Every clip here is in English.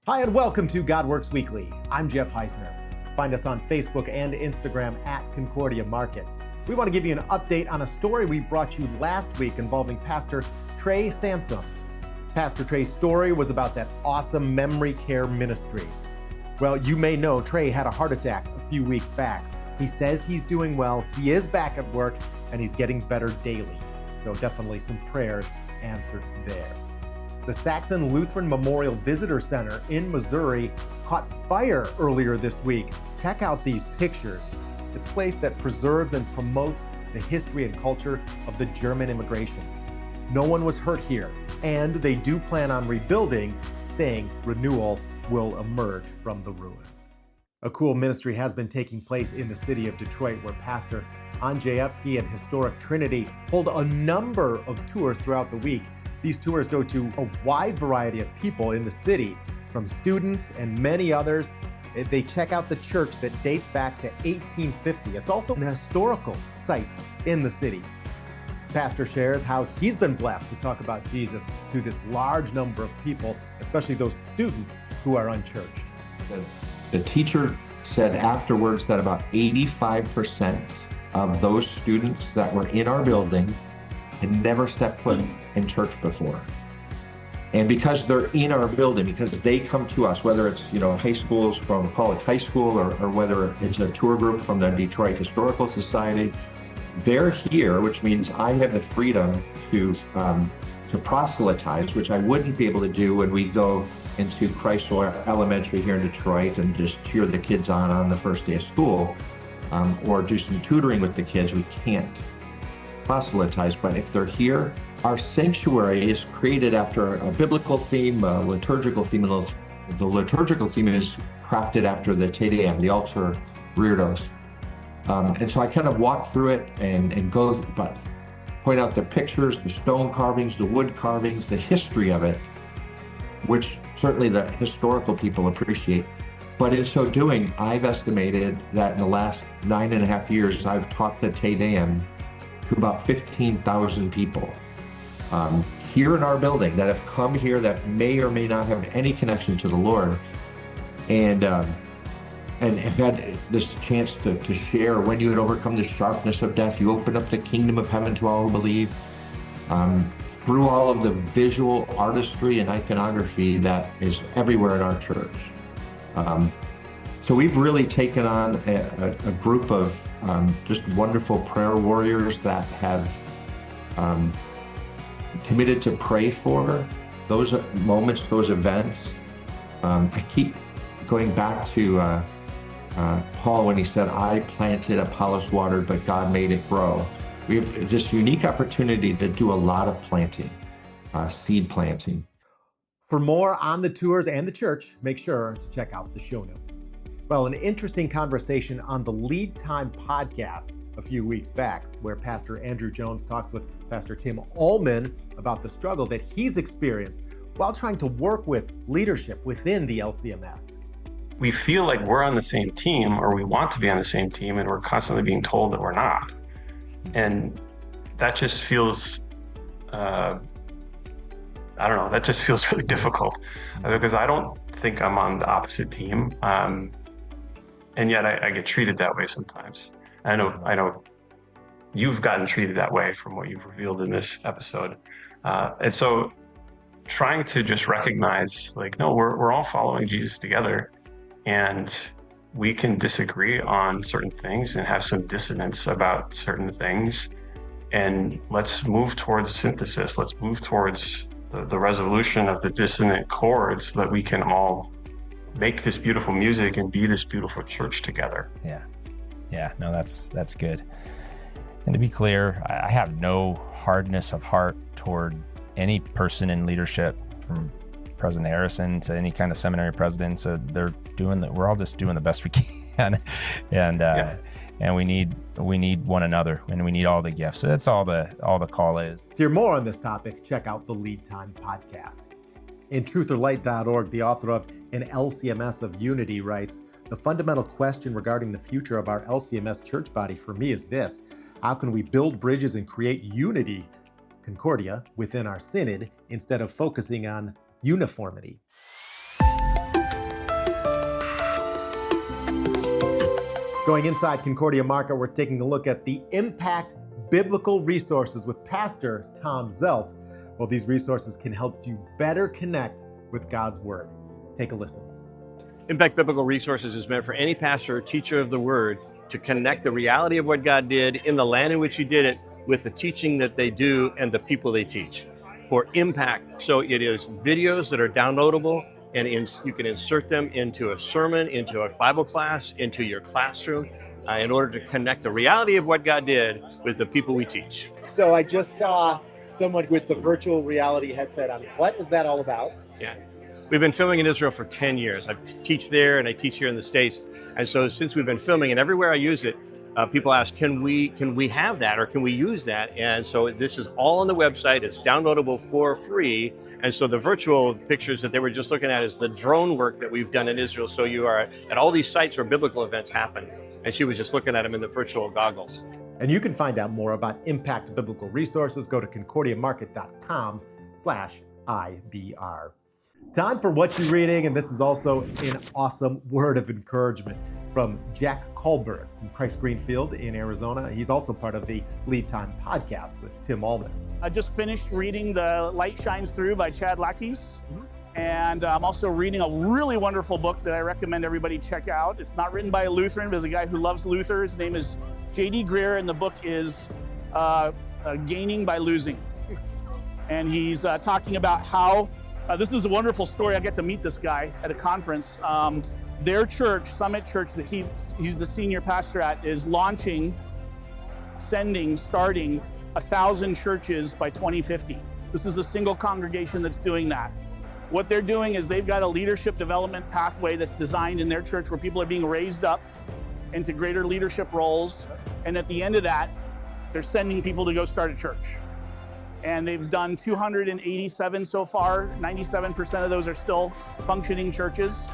Hi, and welcome to God Works Weekly. I'm Jeff Heisner. Find us on Facebook and Instagram at Concordia Market. We want to give you an update on a story we brought you last week involving Pastor Trey Sansom. Pastor Trey's story was about that awesome memory care ministry. Well, you may know Trey had a heart attack a few weeks back. He says he's doing well, he is back at work, and he's getting better daily. So definitely some prayers answered there. The Saxon Lutheran Memorial Visitor Center in Missouri caught fire earlier this week. Check out these pictures. It's a place that preserves and promotes the history and culture of the German immigration. No one was hurt here, and they do plan on rebuilding, saying renewal will emerge from the ruins. A cool ministry has been taking place in the city of Detroit, where Pastor Andrzejewski and Historic Trinity hold a number of tours throughout the week. These tours go to a wide variety of people in the city, from students and many others. They check out the church that dates back to 1850. It's also an historical site in the city. Pastor shares how he's been blessed to talk about Jesus to this large number of people, especially those students who are unchurched. The teacher said afterwards that about 85% of those students that were in our building had never stepped foot in church before. And because they're in our building, because they come to us, whether it's, high schools from College High School or whether it's a tour group from the Detroit Historical Society, they're here, which means I have the freedom to proselytize, which I wouldn't be able to do when we go into Christ Elementary here in Detroit and just cheer the kids on the first day of school, or do some tutoring with the kids. We can't proselytize, but if they're here, our sanctuary is created after a biblical theme, a liturgical theme, and the liturgical theme is crafted after the Te Deum, the altar reredos. And so I kind of walk through it and go, but point out the pictures, the stone carvings, the wood carvings, the history of it, which certainly the historical people appreciate. But in so doing, I've estimated that in the last 9.5 years, I've taught the Te Deum to about 15,000 people here in our building that have come here that may or may not have any connection to the Lord, and have had this chance to share. When you had overcome the sharpness of death, you open up the kingdom of heaven to all who believe. Through all of the visual artistry and iconography that is everywhere in our church. So we've really taken on a group of just wonderful prayer warriors that have committed to pray for those moments, those events. I keep going back to Paul when he said, I planted, Apollos watered, but God made it grow. We have this unique opportunity to do a lot of planting, seed planting. For more on the tours and the church, make sure to check out the show notes. Well, an interesting conversation on the Lead Time podcast a few weeks back, where Pastor Andrew Jones talks with Pastor Tim Ullman about the struggle that he's experienced while trying to work with leadership within the LCMS. We feel like we're on the same team, or we want to be on the same team, and we're constantly being told that we're not. And that just feels, that just feels really difficult, because I don't think I'm on the opposite team. And yet I get treated that way sometimes. I know you've gotten treated that way from what you've revealed in this episode. And so trying to just recognize, no, we're all following Jesus together, and we can disagree on certain things and have some dissonance about certain things. And let's move towards synthesis. Let's move towards the resolution of the dissonant chords so that we can all make this beautiful music and be this beautiful church together. Yeah, no, that's good. And to be clear, I have no hardness of heart toward any person in leadership, from President Harrison to any kind of seminary president. So we're all just doing the best we can. And we need one another, and we need all the gifts. So that's all the call is. To hear more on this topic, check out the Lead Time podcast. In trutherlight.org, the author of An LCMS of Unity writes, the fundamental question regarding the future of our LCMS church body for me is this: how can we build bridges and create unity, Concordia, within our synod instead of focusing on uniformity? Going inside Concordia Market, we're taking a look at the Impact Biblical Resources with Pastor Tom Zelt. Well, these resources can help you better connect with God's Word. Take a listen. Impact Biblical Resources is meant for any pastor or teacher of the Word to connect the reality of what God did in the land in which He did it with the teaching that they do and the people they teach. For impact, so it is videos that are downloadable, and you can insert them into a sermon, into a Bible class, into your classroom, in order to connect the reality of what God did with the people we teach. So I just saw someone with the virtual reality headset on. What is that all about? Yeah. We've been filming in Israel for 10 years. I teach there and I teach here in the States. And so since we've been filming, and everywhere I use it, people ask, can we have that, or can we use that? And so this is all on the website. It's downloadable for free. And so the virtual pictures that they were just looking at is the drone work that we've done in Israel. So you are at all these sites where biblical events happen. And she was just looking at them in the virtual goggles. And you can find out more about Impact Biblical Resources. Go to concordiamarket.com/IBR. Time for What You're Reading, and this is also an awesome word of encouragement from Jack Kalleberg from Christ Greenfield in Arizona. He's also part of the Lead Time podcast with Tim Allman. I just finished reading The Light Shines Through by Chad Lackey. And I'm also reading a really wonderful book that I recommend everybody check out. It's not written by a Lutheran, but it's a guy who loves Luther. His name is J.D. Greer, and the book is Gaining by Losing. And he's talking about how this is a wonderful story. I get to meet this guy at a conference. Their church, Summit Church, that he's the senior pastor at, is starting 1,000 churches by 2050. This is a single congregation that's doing that. What they're doing is they've got a leadership development pathway that's designed in their church where people are being raised up into greater leadership roles. And at the end of that, they're sending people to go start a church. And they've done 287 so far. 97% of those are still functioning churches.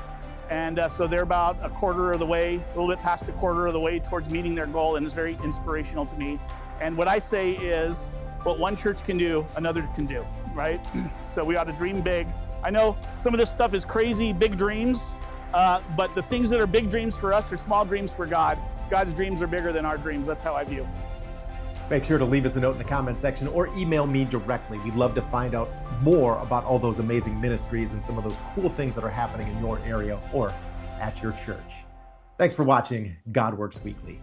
And so they're about a quarter of the way, a little bit past a quarter of the way towards meeting their goal, and it's very inspirational to me. And what I say is, what one church can do, another can do, right? So we ought to dream big. I know some of this stuff is crazy, big dreams, but the things that are big dreams for us are small dreams for God. God's dreams are bigger than our dreams. That's how I view. Make sure to leave us a note in the comment section or email me directly. We'd love to find out more about all those amazing ministries and some of those cool things that are happening in your area or at your church. Thanks for watching God Works Weekly.